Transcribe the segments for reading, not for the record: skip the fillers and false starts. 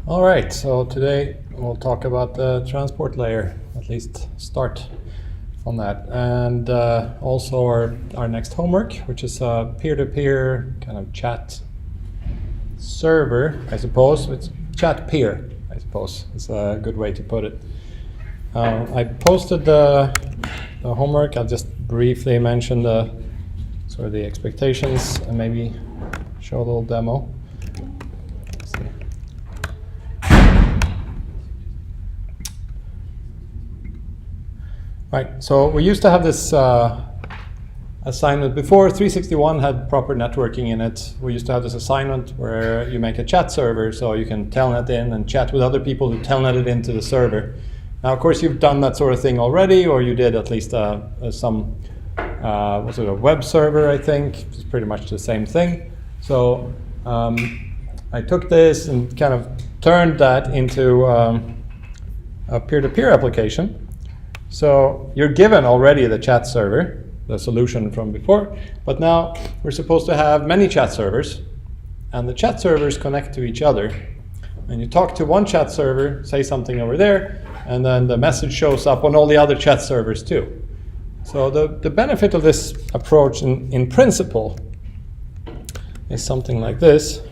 All right, so today we'll talk about the transport layer, at least start on that. And also our next homework, which is a peer-to-peer kind of chat server, I suppose. It's chat peer, I suppose. It's a good way to put it. I posted the homework. I'll just briefly mention the sort of the expectations and maybe show a little demo. Let's see. Right, so we used to have this assignment before 361 had proper networking in it. We used to have this assignment where you make a chat server so you can telnet in and chat with other people who telneted into the server. Now, of course, you've done that sort of thing already, or you did at least some was it a web server, I think. It's pretty much the same thing. So I took this and kind of turned that into a peer-to-peer application. So you're given already the chat server, the solution from before, but now we're supposed to have many chat servers, and the chat servers connect to each other. And you talk to one chat server, say something over there, and then the message shows up on all the other chat servers too. So the benefit of this approach in principle is something like this.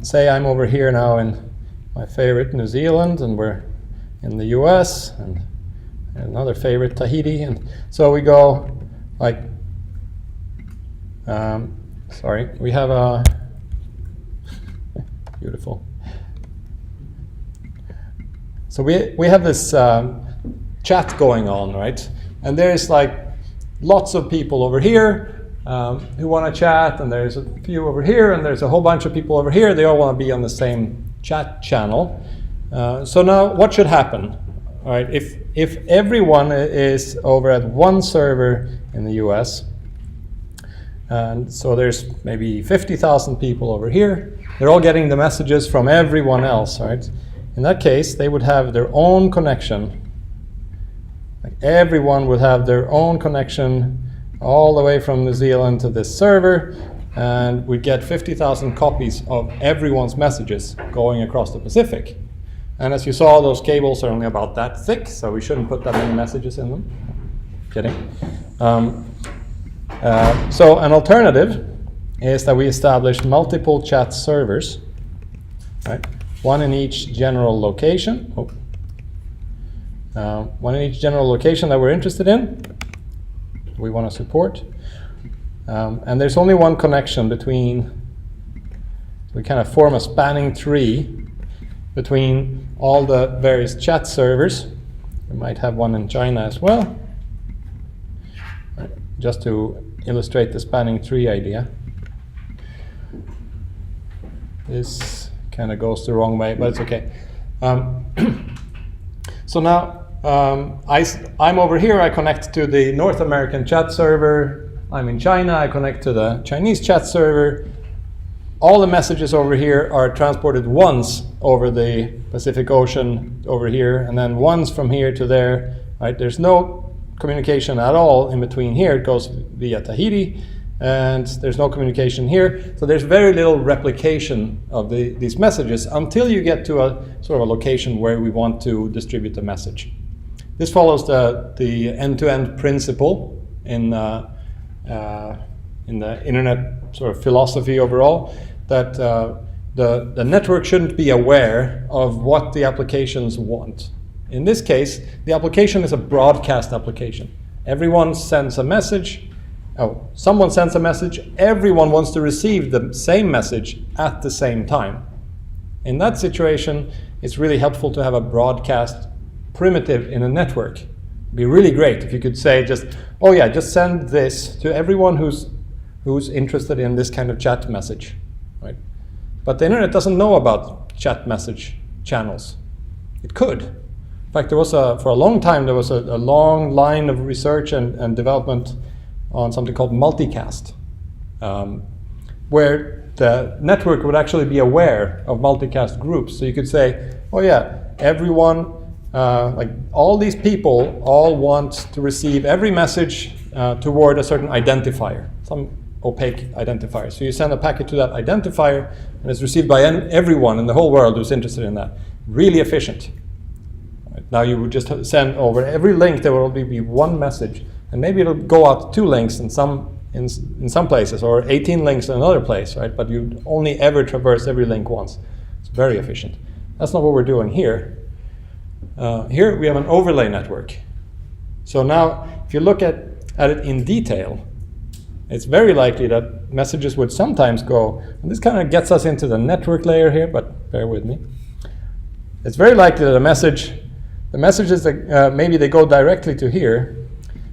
Say I'm over here now in my favorite New Zealand, and we're in the US, and another favorite Tahiti, and so we go like, we have a beautiful. So we have this chat going on, right? And there's like lots of people over here who want to chat, and there's a few over here, and there's a whole bunch of people over here. They all want to be on the same chat channel. So now what should happen? All right, if everyone is over at one server in the US, and so there's maybe 50,000 people over here, they're all getting the messages from everyone else, right? In that case, they would have their own connection. Like everyone would have their own connection all the way from New Zealand to this server, and we'd get 50,000 copies of everyone's messages going across the Pacific. And as you saw, those cables are only about that thick, so we shouldn't put that many messages in them. Kidding. So an alternative is that we establish multiple chat servers, right? One in each general location. One in each general location that we're interested in, we want to support. And there's only one connection between, we kind of form a spanning tree between all the various chat servers. We might have one in China as well, right, just to illustrate the spanning tree idea. This kind of goes the wrong way, but it's okay. So now I'm over here, I connect to the North American chat server. I'm in China, I connect to the Chinese chat server. All the messages over here are transported once over the Pacific Ocean over here, and then once from here to there, right? There's no communication at all in between here. It goes via Tahiti, and there's no communication here. So there's very little replication of these messages until you get to a sort of a location where we want to distribute the message. This follows the end-to-end principle in the internet sort of philosophy overall, that the network shouldn't be aware of what the applications want. In this case, the application is a broadcast application. Everyone sends a message. Oh, someone sends a message. Everyone wants to receive the same message at the same time. In that situation, it's really helpful to have a broadcast primitive in a network. It'd be really great if you could say just send this to everyone who's interested in this kind of chat message, right? But the internet doesn't know about chat message channels. It could. In fact, for a long time, there was a long line of research and development on something called multicast, where the network would actually be aware of multicast groups. So you could say, oh yeah, everyone, like all these people all want to receive every message toward a certain identifier, some opaque identifier. So you send a packet to that identifier, and it's received by everyone in the whole world who's interested in that. Really efficient. Right. Now you would just send over every link, there will only be one message, and maybe it'll go out 2 links in some places, or 18 links in another place, right? But you only ever traverse every link once. It's very efficient. That's not what we're doing here. Here we have an overlay network. So now, if you look at it in detail, it's very likely that messages would sometimes go, and this kind of gets us into the network layer here, but bear with me. It's very likely that the messages that maybe they go directly to here,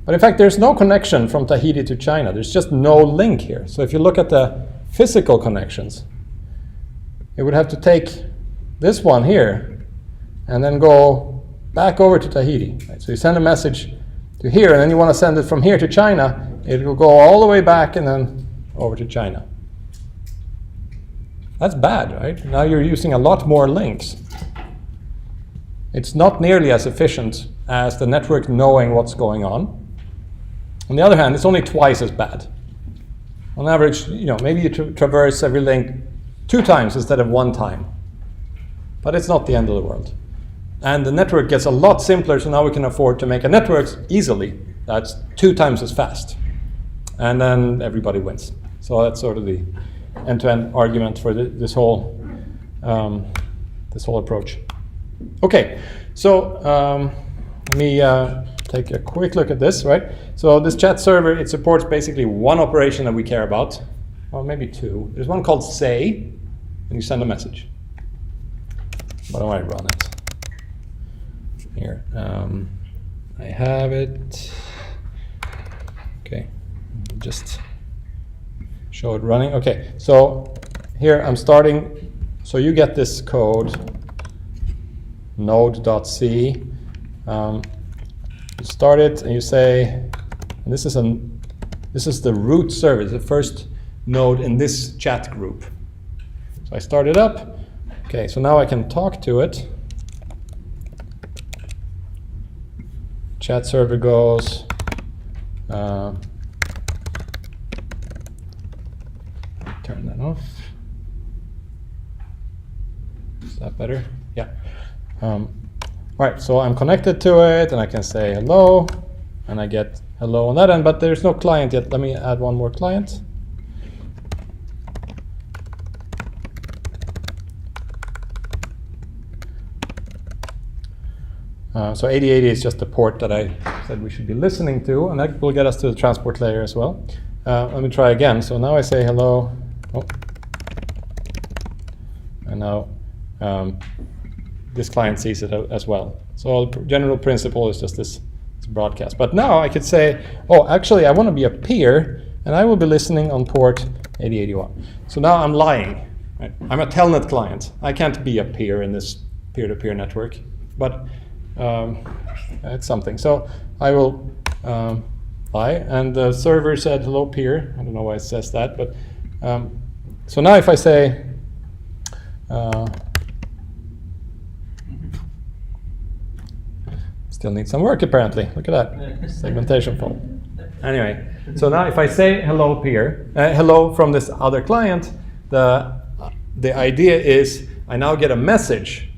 but in fact there's no connection from Tahiti to China. There's just no link here. So if you look at the physical connections, it would have to take this one here and then go back over to Tahiti. Right? So you send a message to here, and then you want to send it from here to China, it will go all the way back and then over to China. That's bad, right? Now you're using a lot more links. It's not nearly as efficient as the network knowing what's going on. On the other hand, it's only twice as bad. On average, maybe you traverse every link 2 times instead of 1 time. But it's not the end of the world. And the network gets a lot simpler, so now we can afford to make a network easily that's 2 times as fast. And then everybody wins. So that's sort of the end-to-end argument for this whole approach. Okay, so let me take a quick look at this, right? So this chat server, it supports basically one operation that we care about, or maybe 2. There's one called say, and you send a message. Why don't I run it? Here, I have it. Okay, just show it running. Okay, so here I'm starting. So you get this code, node.c. You start it and you say, and this is the root service, the first node in this chat group. So I start it up. Okay, so now I can talk to it. Chat server goes, turn that off. Is that better? Yeah. All right, so I'm connected to it, and I can say hello, and I get hello on that end, but there's no client yet. Let me add one more client. So 8080 is just the port that I said we should be listening to, and that will get us to the transport layer as well. Let me try again. So now I say hello. Oh. And now this client sees it as well. So the general principle is just this broadcast. But now I could say, oh, actually, I want to be a peer, and I will be listening on port 8081. So now I'm lying. Right? I'm a telnet client. I can't be a peer in this peer-to-peer network. But it's something. So I will lie, and the server said hello peer. I don't know why it says that, but so now if I say still needs some work apparently. Look at that segmentation fault. Anyway, so now if I say hello peer, hello from this other client, the idea is I now get a message,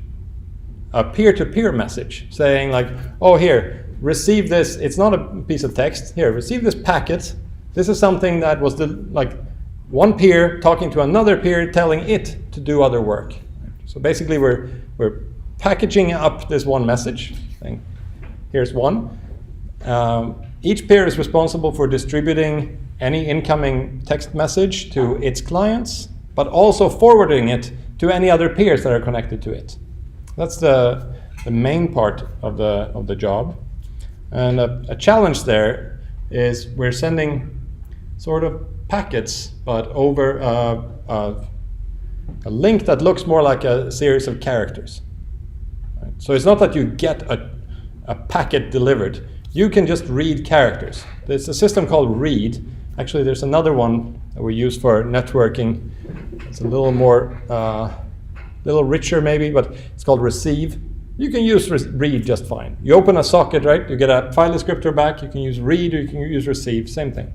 a peer-to-peer message saying like, oh, here, receive this. It's not a piece of text. Here, receive this packet. This is something that was like one peer talking to another peer telling it to do other work. So basically we're packaging up this one message thing. Here's one. Each peer is responsible for distributing any incoming text message to its clients, but also forwarding it to any other peers that are connected to it. That's the main part of the job. And a challenge there is we're sending sort of packets, but over a link that looks more like a series of characters. Right? So it's not that you get a packet delivered. You can just read characters. There's a system called read. Actually, there's another one that we use for networking. It's a little more little richer maybe, but it's called receive. You can use read just fine. You open a socket, right? You get a file descriptor back. You can use read or you can use receive, same thing.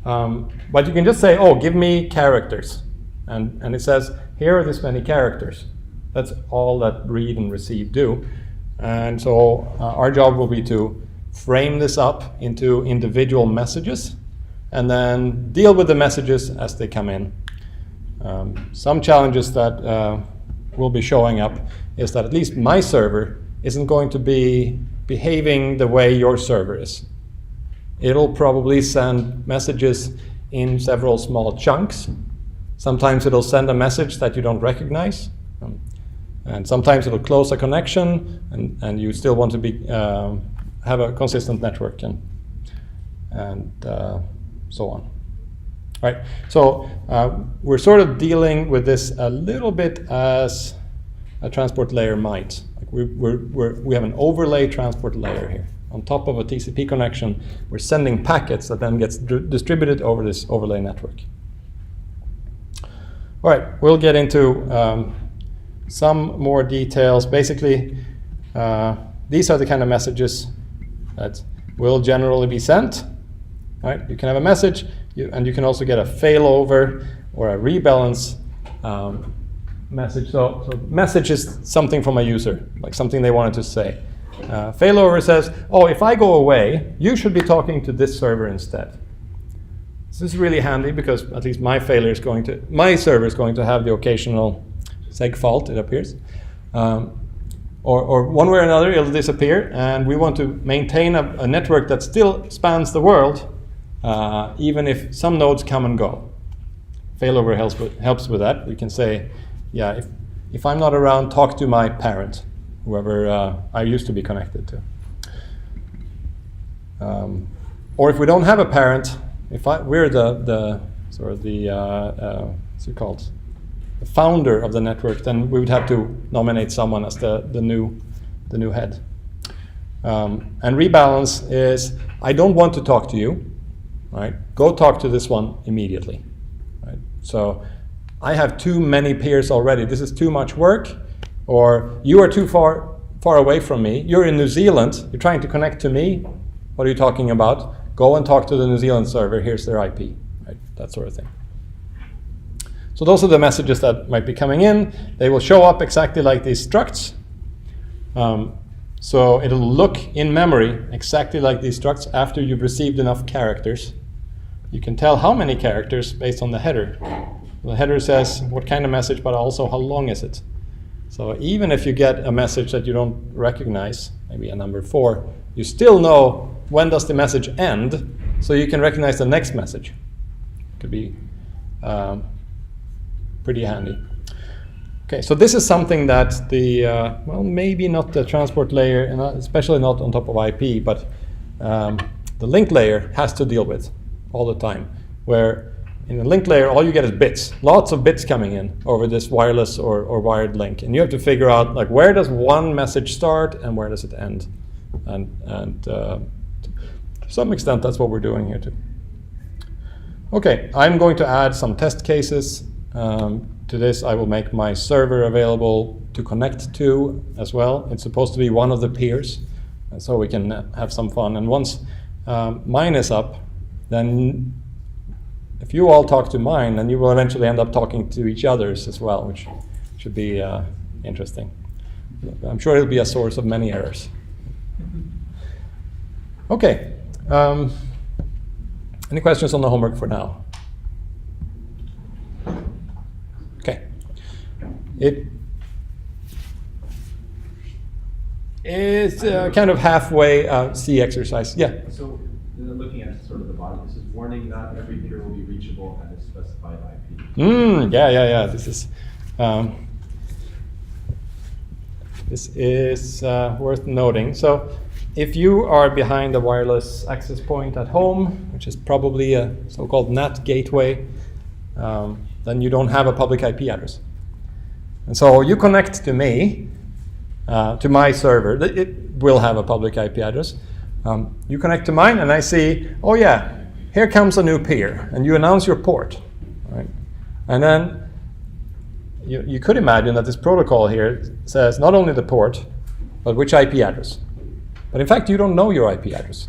But you can just say, oh, give me characters. And it says, here are this many characters. That's all that read and receive do. And so our job will be to frame this up into individual messages and then deal with the messages as they come in. Some challenges that will be showing up is that at least my server isn't going to be behaving the way your server is. It'll probably send messages in several small chunks. Sometimes it'll send a message that you don't recognize. And sometimes it'll close a connection, and you still want to be have a consistent network and so on. All right, so we're sort of dealing with this a little bit as a transport layer might. Like we have an overlay transport layer here. On top of a TCP connection, we're sending packets that then gets distributed over this overlay network. All right, we'll get into some more details. Basically, these are the kind of messages that will generally be sent. All right, you can have a message, and you can also get a failover or a rebalance message. So message is something from a user, like something they wanted to say. Failover says, oh, if I go away, you should be talking to this server instead. This is really handy because at least my server is going to have the occasional seg fault, it appears. Or one way or another, it'll disappear, and we want to maintain a network that still spans the world, even if some nodes come and go. Failover helps with that. We can say, yeah, if I'm not around, talk to my parent, whoever I used to be connected to. Or if we don't have a parent, if we're the what's it called, the founder of the network, then we would have to nominate someone as the new head. And rebalance is, I don't want to talk to you. Right? Go talk to this one immediately. Right? So I have too many peers already. This is too much work. Or you are too far away from me. You're in New Zealand. You're trying to connect to me. What are you talking about? Go and talk to the New Zealand server. Here's their IP. Right? That sort of thing. So those are the messages that might be coming in. They will show up exactly like these structs. So it'll look in memory exactly like these structs after you've received enough characters. You can tell how many characters based on the header. The header says what kind of message, but also how long is it. So even if you get a message that you don't recognize, maybe a number 4, you still know when does the message end, so you can recognize the next message. Could be pretty handy. Okay, so this is something that the, well, maybe not the transport layer, and especially not on top of IP, but the link layer has to deal with all the time, where in the link layer, all you get is bits, lots of bits coming in over this wireless or wired link. And you have to figure out, like, where does one message start and where does it end? And to some extent, that's what we're doing here too. Okay, I'm going to add some test cases. To this, I will make my server available to connect to as well. It's supposed to be one of the peers, so we can have some fun. And once mine is up, then if you all talk to mine, then you will eventually end up talking to each other's as well, which should be interesting. I'm sure it'll be a source of many errors. Okay. Any questions on the homework for now? Okay. It is kind of halfway C exercise. Yeah. So looking at sort of the bottom, this is warning not every peer will be reachable at a specified IP. Yeah. This is worth noting. So if you are behind a wireless access point at home, which is probably a so-called NAT gateway, then you don't have a public IP address. And so you connect to me, to my server. It will have a public IP address. You connect to mine, and I see, oh yeah, here comes a new peer, and you announce your port. Right? And then you could imagine that this protocol here says not only the port, but which IP address. But in fact, you don't know your IP address.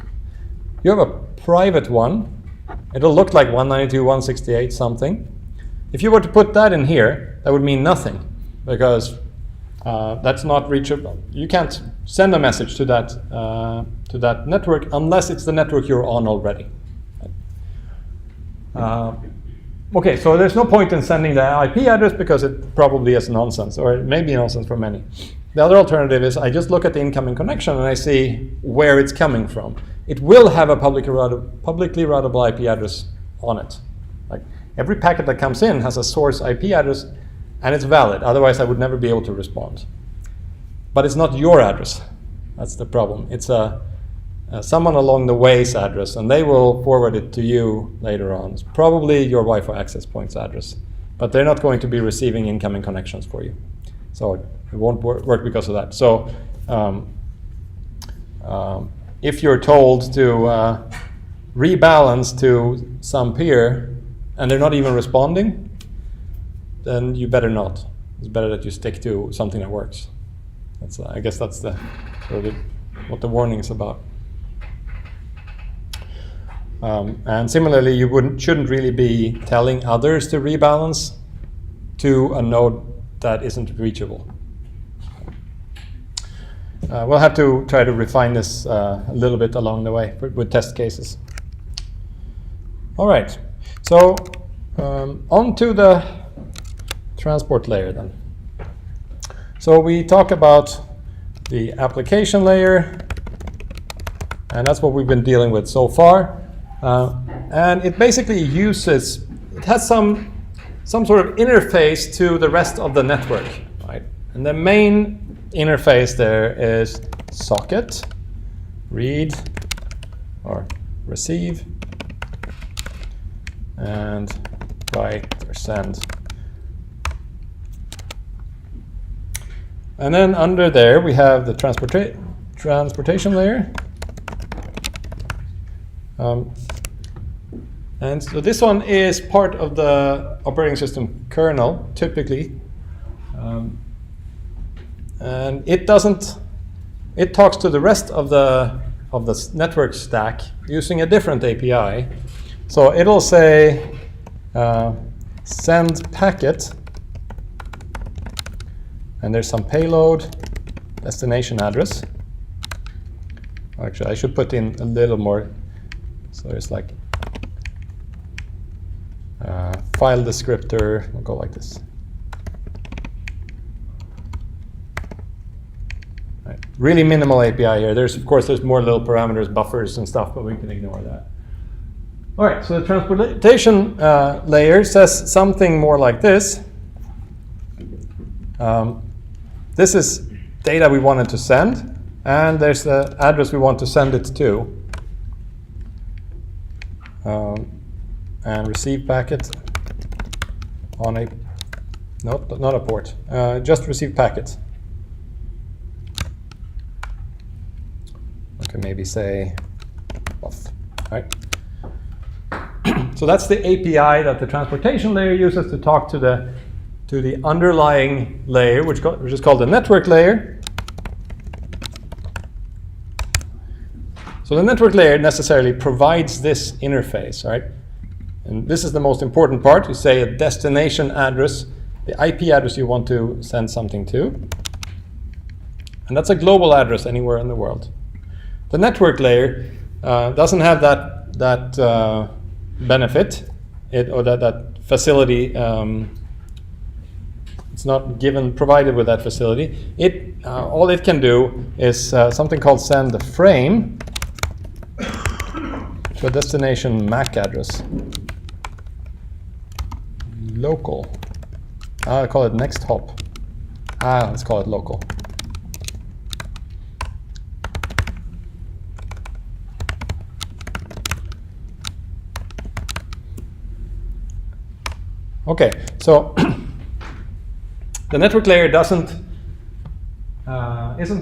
You have a private one It'll look like 192.168 something. If you were to put that in here, that would mean nothing, because that's not reachable. You can't send a message to that network unless it's the network you're on already. Okay, so there's no point in sending the IP address because it probably is nonsense, or it may be nonsense for many. The other alternative is I just look at the incoming connection and I see where it's coming from. It will have a publicly routable IP address on it. Like every packet that comes in has a source IP address, and it's valid. Otherwise, I would never be able to respond. But it's not your address. That's the problem. It's someone along the way's address, and they will forward it to you later on. It's probably your Wi-Fi access point's address, but they're not going to be receiving incoming connections for you. So it won't work because of that. So if you're told to rebalance to some peer and they're not even responding, then you better not. It's better that you stick to something that works. That's, I guess that's the sort of what the warning is about. And similarly, you shouldn't really be telling others to rebalance to a node that isn't reachable. We'll have to try to refine this a little bit along the way with test cases. All right, so on to the transport layer then. So we talk about the application layer, and that's what we've been dealing with so far. And it basically it has some sort of interface to the rest of the network, right? And the main interface there is socket, read or receive, and write or send. And then under there we have the transportation layer. And so this one is part of the operating system kernel, typically. And it talks to the rest of the network stack using a different API. So it'll say send packet, and there's some payload, destination address. Actually, I should put in a little more. So it's like file descriptor, we'll go like this. Right. Really minimal API here. Of course, there's more little parameters, buffers and stuff, but we can ignore that. All right, so the transportation layer says something more like this. This is data we wanted to send, and there's the address we want to send it to. And receive packet on a, nope, not a port, just receive packet. I can maybe say off, right? So that's the API that the transportation layer uses to talk to the underlying layer, which is called the network layer. So the network layer necessarily provides this interface, right? And this is the most important part. You say a destination address, the IP address you want to send something to. And that's a global address anywhere in the world. The network layer doesn't have that benefit, or that facility. It's not provided with that facility. All it can do is something called send the frame to a destination MAC address. Local. I call it next hop. Let's call it local. Okay, so the network layer isn't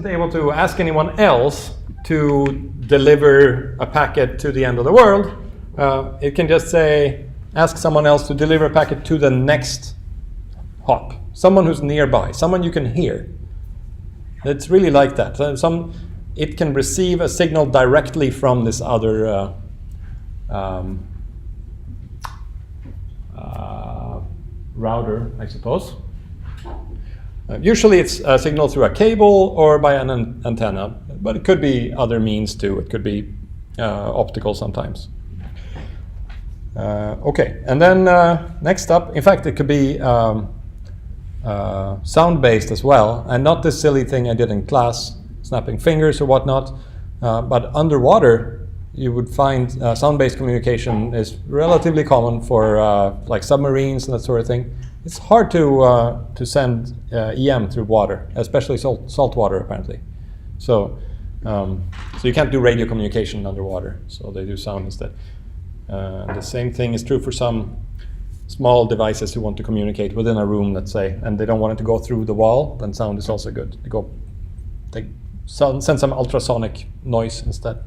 able to ask anyone else to deliver a packet to the end of the world. It can just ask someone else to deliver a packet to the next hop, someone who's nearby, someone you can hear. It's really like that. It can receive a signal directly from this other router, I suppose. Usually it's a signal through a cable or by an antenna, but it could be other means too. It could be optical sometimes. Okay, and then next up, in fact, it could be sound-based as well, and not this silly thing I did in class, snapping fingers or whatnot, but underwater, you would find sound-based communication is relatively common for like submarines and that sort of thing. It's hard to send EM through water, especially salt water apparently. So you can't do radio communication underwater, so they do sound instead. The same thing is true for some small devices who want to communicate within a room, let's say, and they don't want it to go through the wall, then sound is also good. They send some ultrasonic noise instead.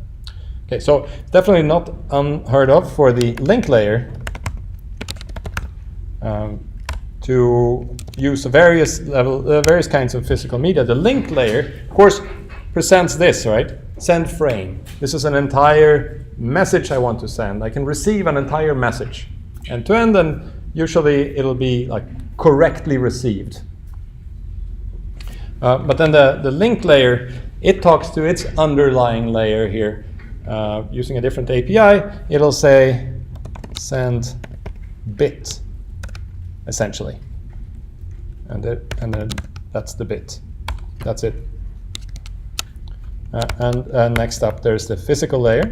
Okay, so definitely not unheard of for the link layer to use various kinds of physical media. The link layer, of course, presents this, right? Send frame. This is an entire message I want to send. I can receive an entire message end to end, and usually it'll be like correctly received. But then the link layer, it talks to its underlying layer here. Using a different API, it'll say send bit, essentially. And then that's the bit. That's it. And next up, there's the physical layer.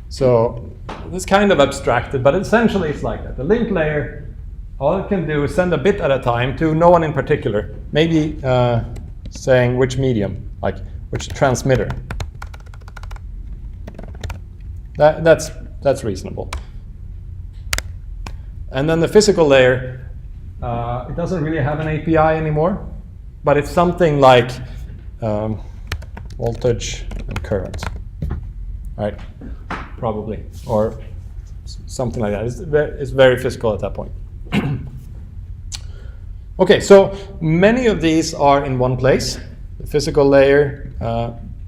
So it's kind of abstracted, but essentially it's like that. The link layer, all it can do is send a bit at a time to no one in particular. Maybe saying which medium, like which transmitter. That's reasonable. And then the physical layer, it doesn't really have an API anymore, but it's something like voltage and current, right? Probably, or something like that. It's very physical at that point. Okay, so many of these are in one place. The physical layer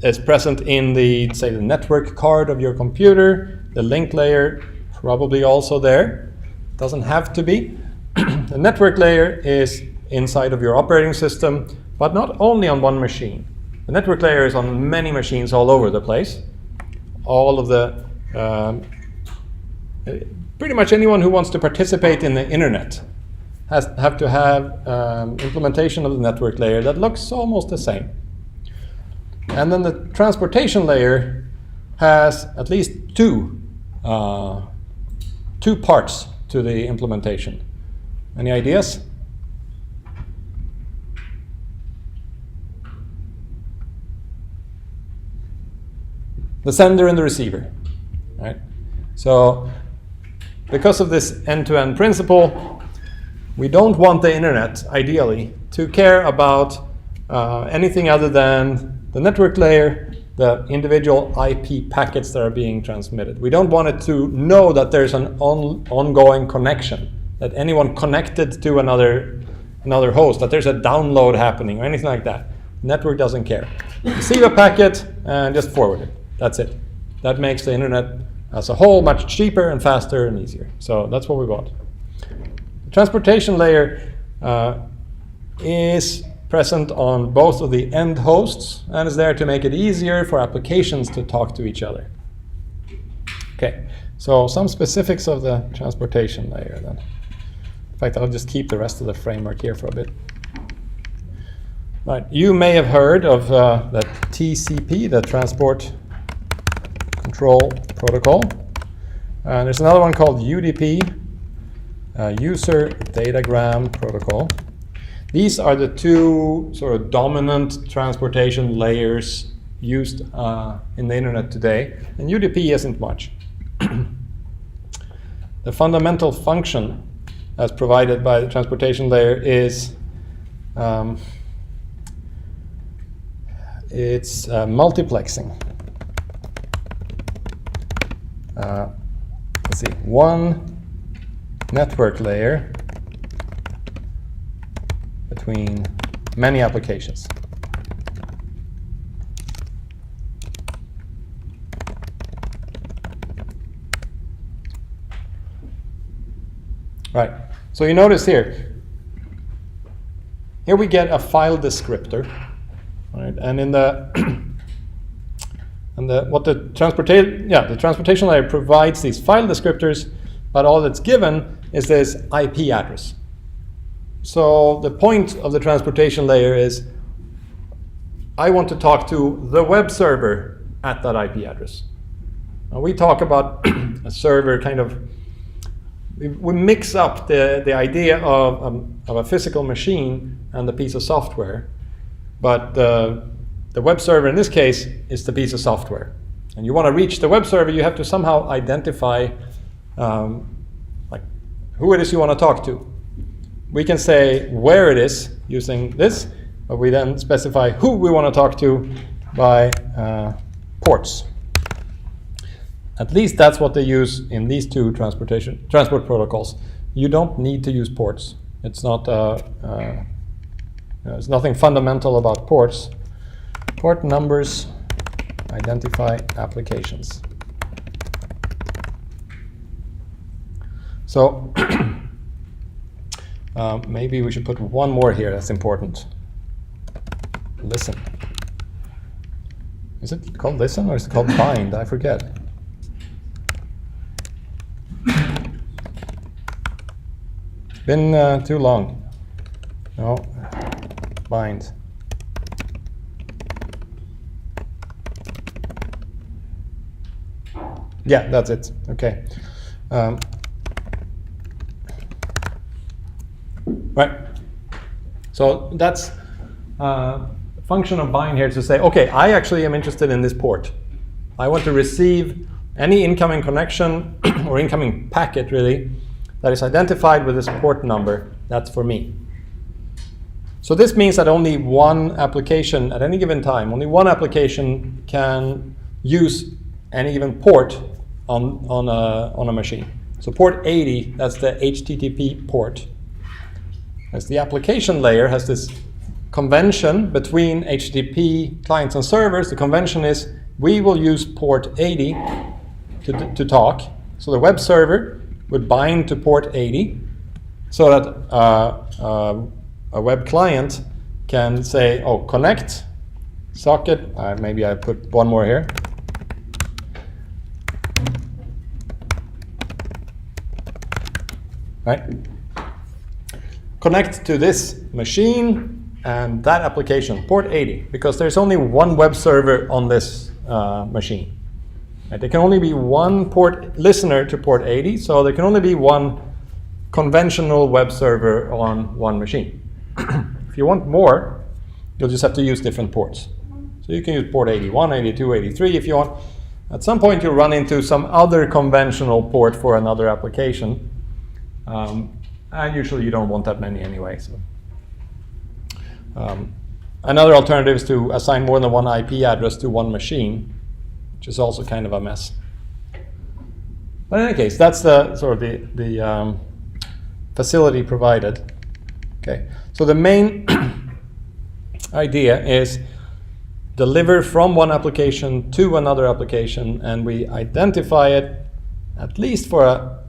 is present in the, say, the network card of your computer. The link layer probably also there. Doesn't have to be. The network layer is inside of your operating system, but not only on one machine. The network layer is on many machines all over the place. All of the pretty much anyone who wants to participate in the internet have to have implementation of the network layer that looks almost the same. And then the transportation layer has at least two parts to the implementation. Any ideas? The sender and the receiver, right? So because of this end-to-end principle, we don't want the internet, ideally, to care about anything other than the network layer, the individual IP packets that are being transmitted. We don't want it to know that there's an ongoing connection, that anyone connected to another host, that there's a download happening or anything like that. The network doesn't care. Receive a packet and just forward it. That's it. That makes the internet as a whole much cheaper and faster and easier. So that's what we want. The transportation layer is present on both of the end hosts and is there to make it easier for applications to talk to each other. Okay, so some specifics of the transportation layer then. In fact, I'll just keep the rest of the framework here for a bit. Right, you may have heard of the TCP, the Transport Control Protocol. There's another one called UDP, User Datagram Protocol. These are the two sort of dominant transportation layers used in the internet today, and UDP isn't much. The fundamental function as provided by the transportation layer is it's multiplexing. Let's see, one network layer between many applications. Right. So you notice here we get a file descriptor, right? And in the the transportation layer provides these file descriptors, but all that's given is this IP address. So the point of the transportation layer is I want to talk to the web server at that IP address. Now we talk about a server kind of, we mix up the idea of a physical machine and the piece of software, but the web server in this case is the piece of software. And you want to reach the web server, you have to somehow identify like who it is you want to talk to. We can say where it is using this, but we then specify who we want to talk to by ports. At least that's what they use in these two transport protocols. You don't need to use ports. It's not there's nothing fundamental about ports. Port numbers identify applications. So maybe we should put one more here that's important. Listen. Is it called listen or is it called bind? I forget. Been too long. No, bind. Yeah, that's it. Okay. Right. So that's function of bind here to say, okay, I actually am interested in this port. I want to receive any incoming connection or incoming packet, really, that is identified with this port number. That's for me. So this means that only one application at any given time, only one application can use any given port on a machine. So port 80, that's the HTTP port. As the application layer has this convention between HTTP clients and servers. The convention is we will use port 80 to talk. So the web server would bind to port 80 so that a web client can say, oh, connect, socket, maybe I put one more here. Right? Connect to this machine and that application, port 80, because there's only one web server on this machine. Right? There can only be one port listener to port 80, so there can only be one conventional web server on one machine. If you want more, you'll just have to use different ports. So you can use port 81, 82, 83 if you want. At some point you'll run into some other conventional port for another application. And usually you don't want that many anyway. So. Another alternative is to assign more than one IP address to one machine, which is also kind of a mess. But in any case, that's the sort of the facility provided. Okay, so the main idea is deliver from one application to another application, and we identify it at least for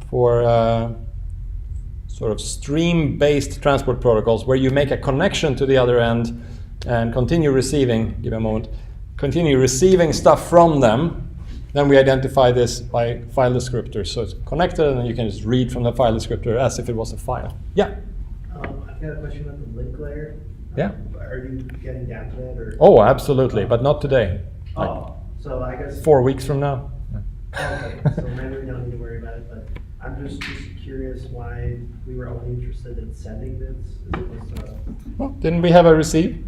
sort of stream-based transport protocols where you make a connection to the other end and continue receiving, give a moment, continue receiving stuff from them. Then we identify this by file descriptors. So it's connected and you can just read from the file descriptor as if it was a file. Yeah? I've got a question about the link layer. Yeah. Are you getting down to that? Or? Oh, absolutely, but not today. Oh, so I guess 4 weeks from now. Okay, so maybe we don't need to worry about it, but I'm just curious why we were only interested in sending bits as opposed to Well, didn't we have a receive?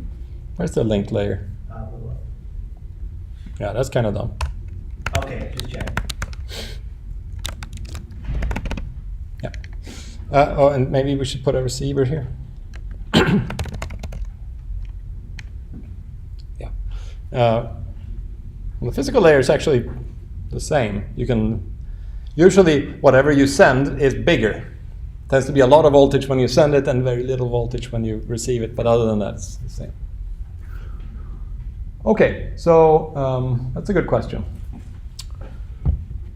Where's the link layer? below. Yeah, that's kind of dumb. Okay, just check. Yeah. Oh, and maybe we should put a receiver here. Yeah. Well, the physical layer is actually the same. You can usually whatever you send is bigger. Tends to be a lot of voltage when you send it and very little voltage when you receive it. But other than that, it's the same. Okay, so that's a good question.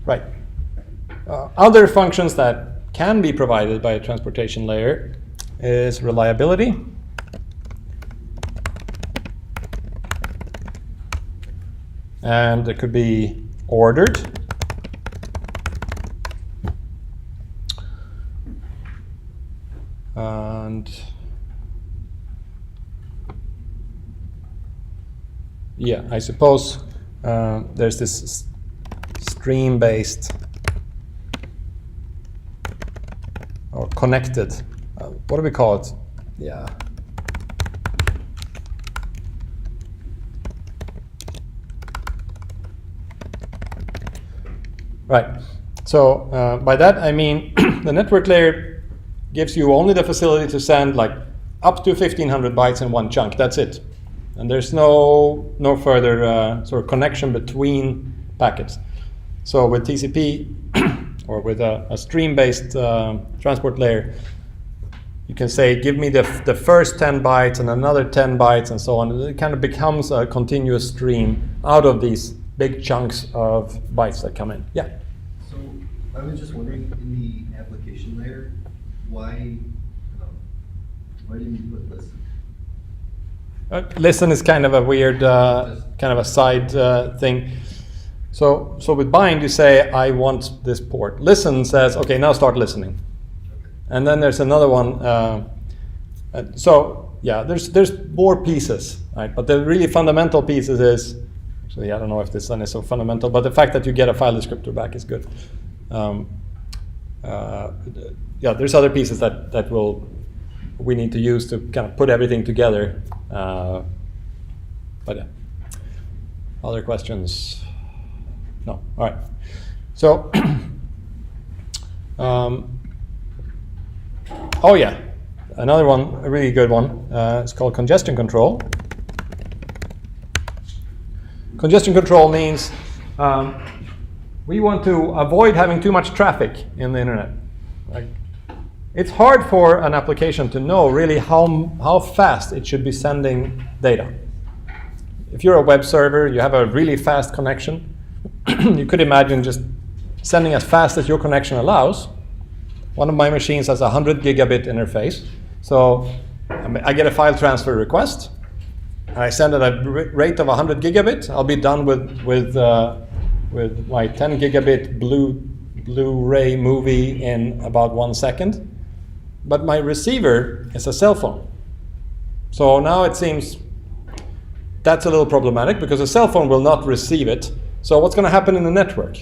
Right. Other functions that can be provided by a transportation layer is reliability. And it could be ordered. And yeah, I suppose there's this stream-based or connected. What do we call it? Yeah. Right. So by that I mean the network layer gives you only the facility to send like up to 1500 bytes in one chunk. That's it. And there's no further sort of connection between packets. So with TCP or with a stream-based transport layer, you can say, give me the first 10 bytes and another 10 bytes and so on. It kind of becomes a continuous stream out of these big chunks of bytes that come in. Yeah? So I was just wondering, in the application layer, why didn't you put listen? Listen is kind of a weird, kind of a side thing. So with bind, you say, I want this port. Listen says, okay, now start listening. Okay. And then there's another one. So yeah, there's more pieces, right? But the really fundamental pieces is, actually, I don't know if this one is so fundamental, but the fact that you get a file descriptor back is good. Yeah, there's other pieces that we need to use to kind of put everything together. But yeah, other questions? No. All right. So, oh yeah, another one, a really good one. It's called congestion control. Congestion control means we want to avoid having too much traffic in the internet. Like, it's hard for an application to know really how fast it should be sending data. If you're a web server, you have a really fast connection. You could imagine just sending as fast as your connection allows. One of my machines has a 100 gigabit interface. So I get a file transfer request. And I send at a rate of 100 gigabit. I'll be done with my 10 gigabit Blu-ray movie in about 1 second. But my receiver is a cell phone. So now it seems that's a little problematic because a cell phone will not receive it. So what's going to happen in the network?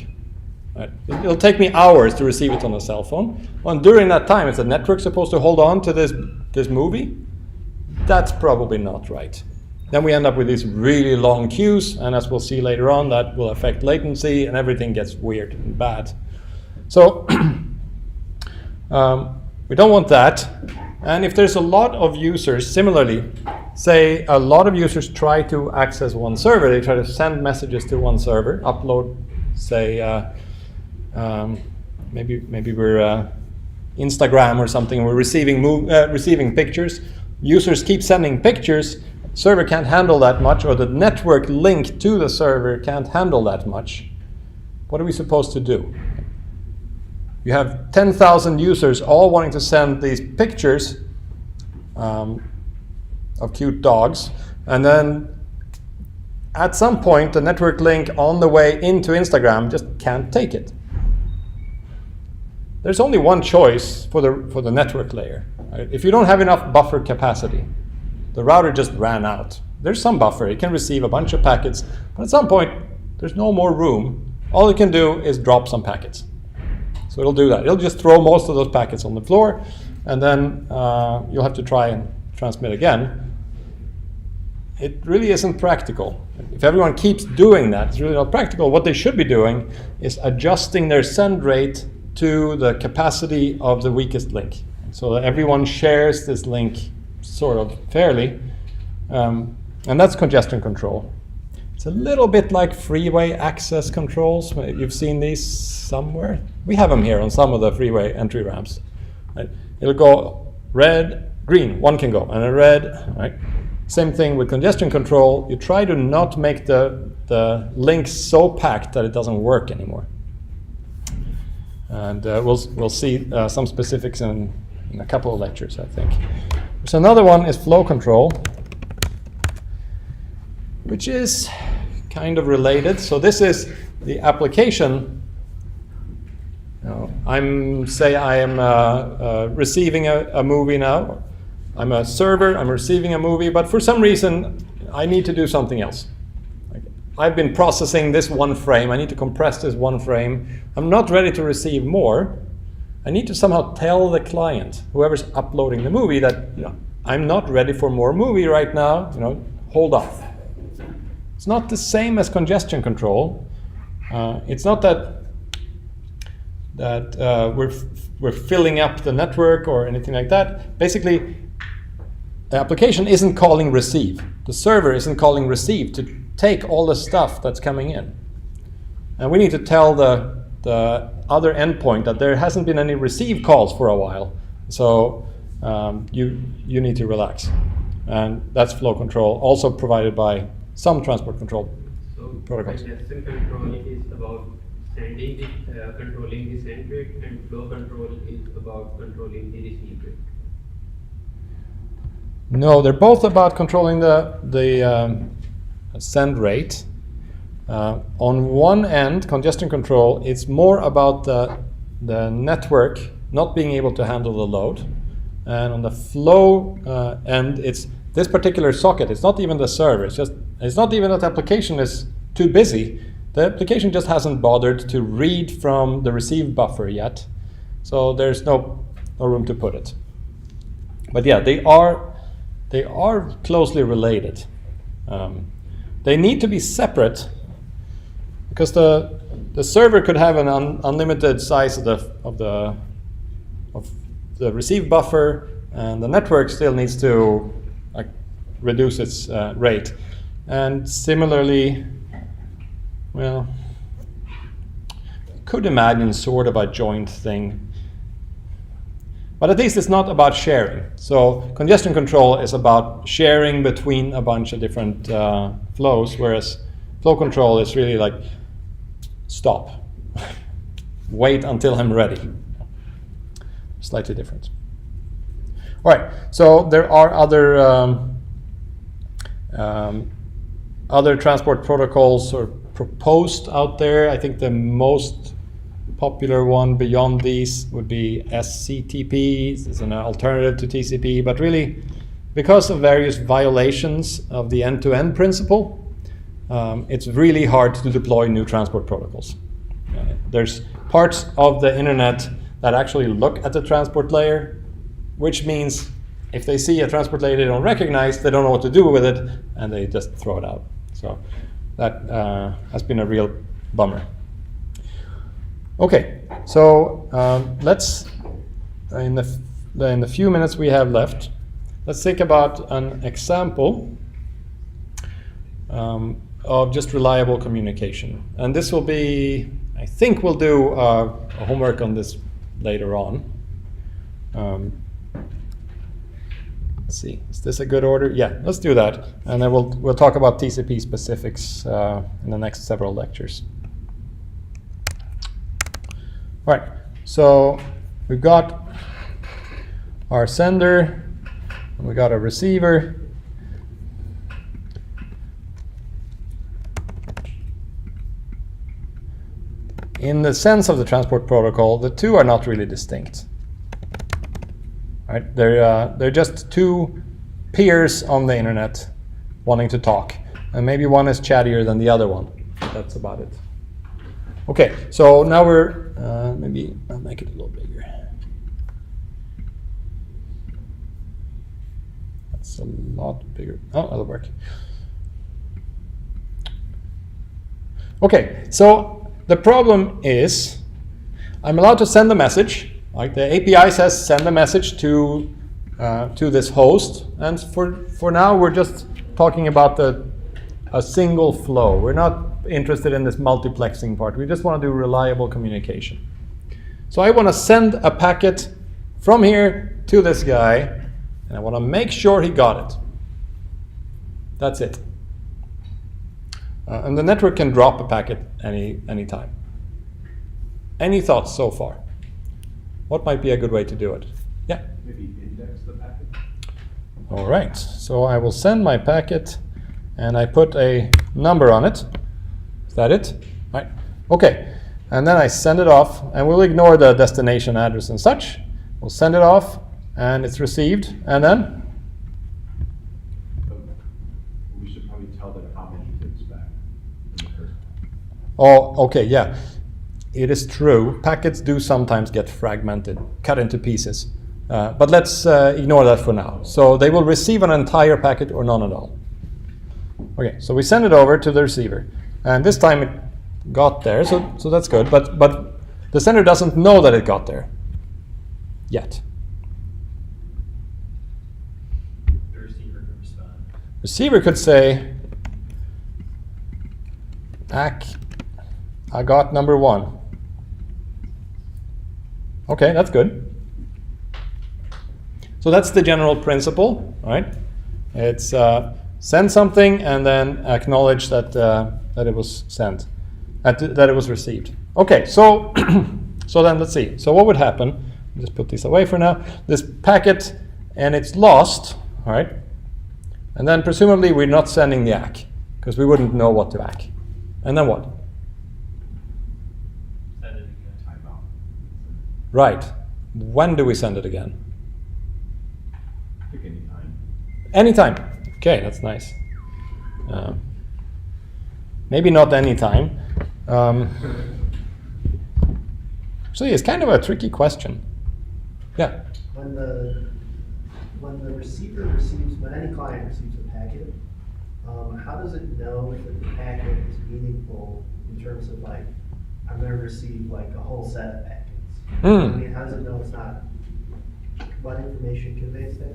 Right. It'll take me hours to receive it on a cell phone. And during that time, is the network supposed to hold on to this movie? That's probably not right. Then we end up with these really long queues, and as we'll see later on, that will affect latency, and everything gets weird and bad. So we don't want that. And if there's a lot of users, similarly, say a lot of users try to access one server, they try to send messages to one server, upload, say, maybe we're Instagram or something, we're receiving pictures. Users keep sending pictures, server can't handle that much, or the network link to the server can't handle that much. What are we supposed to do? You have 10,000 users all wanting to send these pictures of cute dogs, and then at some point the network link on the way into Instagram just can't take it. There's only one choice for the network layer. Right? If you don't have enough buffer capacity, the router just ran out. There's some buffer, it can receive a bunch of packets, but at some point there's no more room. All it can do is drop some packets. So it'll do that. It'll just throw most of those packets on the floor, and then you'll have to try and transmit again. It really isn't practical. If everyone keeps doing that, it's really not practical. What they should be doing is adjusting their send rate to the capacity of the weakest link, so that everyone shares this link sort of fairly. And that's congestion control. It's a little bit like freeway access controls. You've seen these somewhere. We have them here on some of the freeway entry ramps. Right? It'll go red, green, one can go, and a red. Right? Same thing with congestion control. You try to not make the links so packed that it doesn't work anymore. And we'll see some specifics in a couple of lectures, I think. So another one is flow control, which is kind of related. So this is the application. I am receiving a movie now. I'm a server, I'm receiving a movie, but for some reason I need to do something else. I've been processing this one frame, I need to compress this one frame. I'm not ready to receive more. I need to somehow tell the client, whoever's uploading the movie, that I'm not ready for more movie right now, hold off. It's not the same as congestion control. It's not that we're filling up the network or anything like that. Basically, the application isn't calling receive. The server isn't calling receive to take all the stuff that's coming in. And we need to tell the other endpoint that there hasn't been any receive calls for a while. So you need to relax. And that's flow control, also provided by some transport control protocols. Congestion control is about sending the controlling the send rate, and flow control is about controlling the receive rate. No, they're both about controlling the send rate. On one end, congestion control, it's more about the network not being able to handle the load. And on the flow end, it's this particular socket. It's not even the server. It's not even that the application is too busy. The application just hasn't bothered to read from the receive buffer yet. So there's no room to put it. But yeah, they are closely related. They need to be separate because the server could have an unlimited size of the receive buffer, and the network still needs to reduce its rate. And similarly, well, you could imagine sort of a joint thing. But at least it's not about sharing. So congestion control is about sharing between a bunch of different flows, whereas flow control is really like, stop. Wait until I'm ready. Slightly different. All right, so there are other transport protocols or proposed out there. I think the most popular one beyond these would be SCTP. It's an alternative to TCP, but really, because of various violations of the end-to-end principle, it's really hard to deploy new transport protocols. There's parts of the internet that actually look at the transport layer, which means if they see a transport layer they don't recognize, they don't know what to do with it, and they just throw it out. So that has been a real bummer. Okay, so let's, in the few minutes we have left, let's think about an example of just reliable communication. And this will be, I think we'll do a homework on this later on. Let's see, is this a good order? Yeah, let's do that. And then we'll talk about TCP specifics in the next several lectures. All right, so we've got our sender, and we got a receiver. In the sense of the transport protocol, the two are not really distinct. Right? They're just two peers on the internet wanting to talk, and maybe one is chattier than the other one. That's about it. Okay, so now we're maybe I'll make it a little bigger. That's a lot bigger. Oh, that'll work. Okay, so the problem is I'm allowed to send a message. Like the API says, send a message to this host, and for now we're just talking about a single flow. We're not interested in this multiplexing part. We just want to do reliable communication. So I want to send a packet from here to this guy, and I want to make sure he got it. That's it. And the network can drop a packet any time. Any thoughts so far? What might be a good way to do it? Yeah. Maybe index the packet? All right. So I will send my packet, and I put a number on it. Is that it? Right. Okay. And then I send it off, and we'll ignore the destination address and such. We'll send it off, and it's received, and then? We should probably tell them how many to expect in the first place. Oh, okay, yeah. It is true. Packets do sometimes get fragmented, cut into pieces. But let's ignore that for now. So they will receive an entire packet or none at all. Okay, so we send it over to the receiver. And this time it got there, so that's good. But the sender doesn't know that it got there yet. The receiver could respond. Receiver could say, I got number 1. Okay, that's good. So that's the general principle, right? It's send something and then acknowledge that that it was sent, that it was received. Okay, so so then let's see. So what would happen? Just put this away for now. This packet, and it's lost, all right? And then presumably we're not sending the ACK because we wouldn't know what to ACK. And then what? Send it again. Timeout. Right. When do we send it again? Pick any time. Anytime. Okay, that's nice. Maybe not anytime. Actually, it's kind of a tricky question. Yeah. When the receiver receives, when any client receives a packet, how does it know if the packet is meaningful in terms of like, I'm going to receive like a whole set of packets? I mean, how does it know it's not? What information conveys that?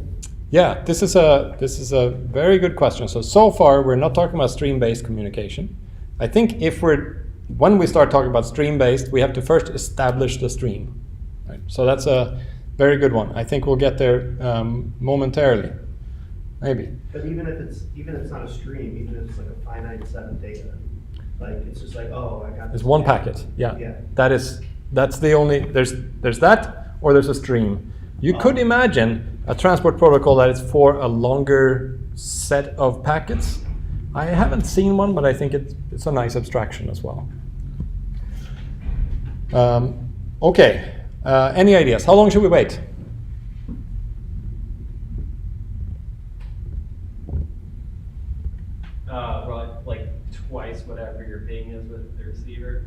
Yeah, this is a very good question. So far we're not talking about stream-based communication. I think when we start talking about stream-based, we have to first establish the stream. Right? So that's a very good one. I think we'll get there momentarily, maybe. But even if it's not a stream, even if it's like a finite set of data, like it's just like, oh, I got this. It's one packet. Yeah. Yeah. That's the only. There's that, or there's a stream. You could imagine a transport protocol that is for a longer set of packets. I haven't seen one, but I think it's a nice abstraction as well. Okay. Any ideas? How long should we wait? Well, like twice whatever your ping is with the receiver.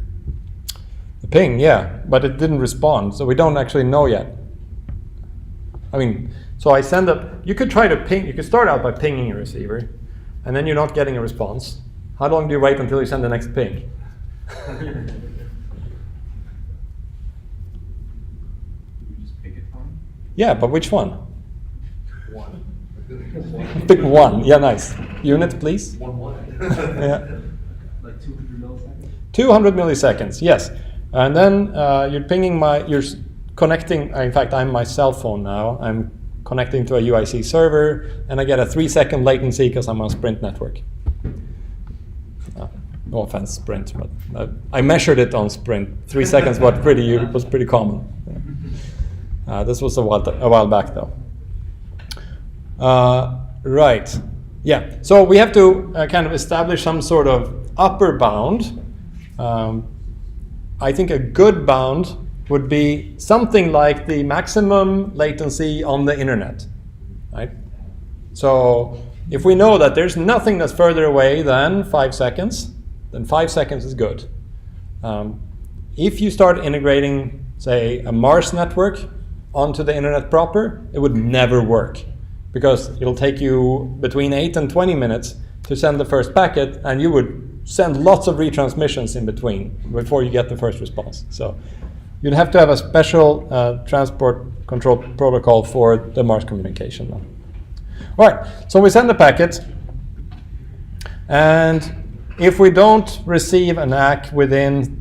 The ping, yeah, but it didn't respond, so we don't actually know yet. I mean, so I send you could try to ping, you could start out by pinging your receiver, and then you're not getting a response. How long do you wait until you send the next ping? You just pick it on? Yeah, but which one? One. Pick one, yeah, nice. Unit, please. One. Yeah. Like 200 milliseconds? 200 milliseconds, yes. And then you're pinging you're connecting, in fact, I'm my cell phone now. I'm connecting to a UIC server, and I get a 3-second latency because I'm on a Sprint network. No offense, Sprint, but I measured it on Sprint. 3 seconds was pretty common. This was a while back, though. Right. Yeah. So we have to kind of establish some sort of upper bound. I think a good bound would be something like the maximum latency on the internet, right? So if we know that there's nothing that's further away than 5 seconds, then 5 seconds is good. If you start integrating, say, a Mars network onto the internet proper, it would never work because it'll take you between 8 and 20 minutes to send the first packet, and you would send lots of retransmissions in between before you get the first response. So you'd have to have a special transport control protocol for the Mars communication now. All right, so we send the packet, and if we don't receive an ACK within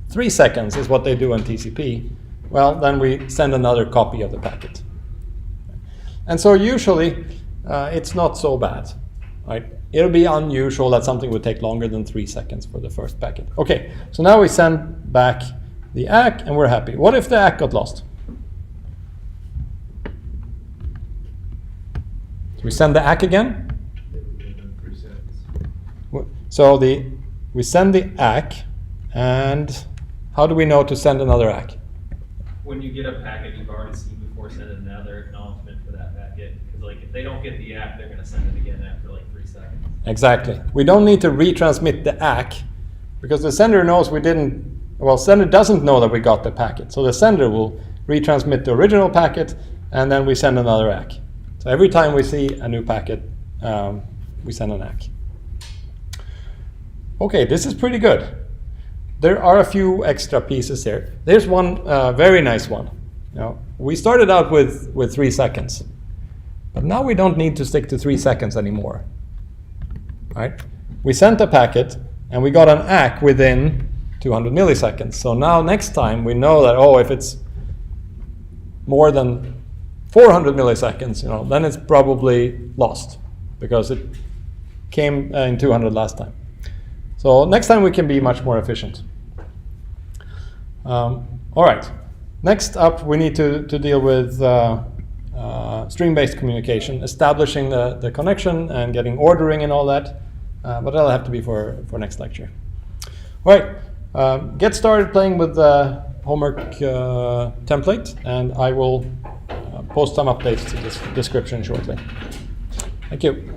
3 seconds, is what they do on TCP, well, then we send another copy of the packet. And so usually it's not so bad, right? It'll be unusual that something would take longer than 3 seconds for the first packet. Okay, so now we send back the ACK and we're happy. What if the ACK got lost? we send the ACK again. So we send the ACK, and how do we know to send another ACK? When you get a packet you've already seen before, send another acknowledgement for that packet. Because like if they don't get the app, they're gonna send it again after like 3 seconds. Exactly. We don't need to retransmit the ACK because the sender knows we didn't, well, sender doesn't know that we got the packet. So the sender will retransmit the original packet and then we send another ACK. So every time we see a new packet, we send an ACK. Okay, this is pretty good. There are a few extra pieces here. There's one very nice one. Now, we started out with 3 seconds, but now we don't need to stick to 3 seconds anymore. Right? We sent a packet and we got an ACK within 200 milliseconds. So now next time we know that, oh, if it's more than 400 milliseconds, then it's probably lost because it came in 200 last time. So next time we can be much more efficient. All right. Next up, we need to deal with stream-based communication, establishing the connection and getting ordering and all that. But that'll have to be for next lecture. All right. Get started playing with the homework template, and I will post some updates to this description shortly. Thank you.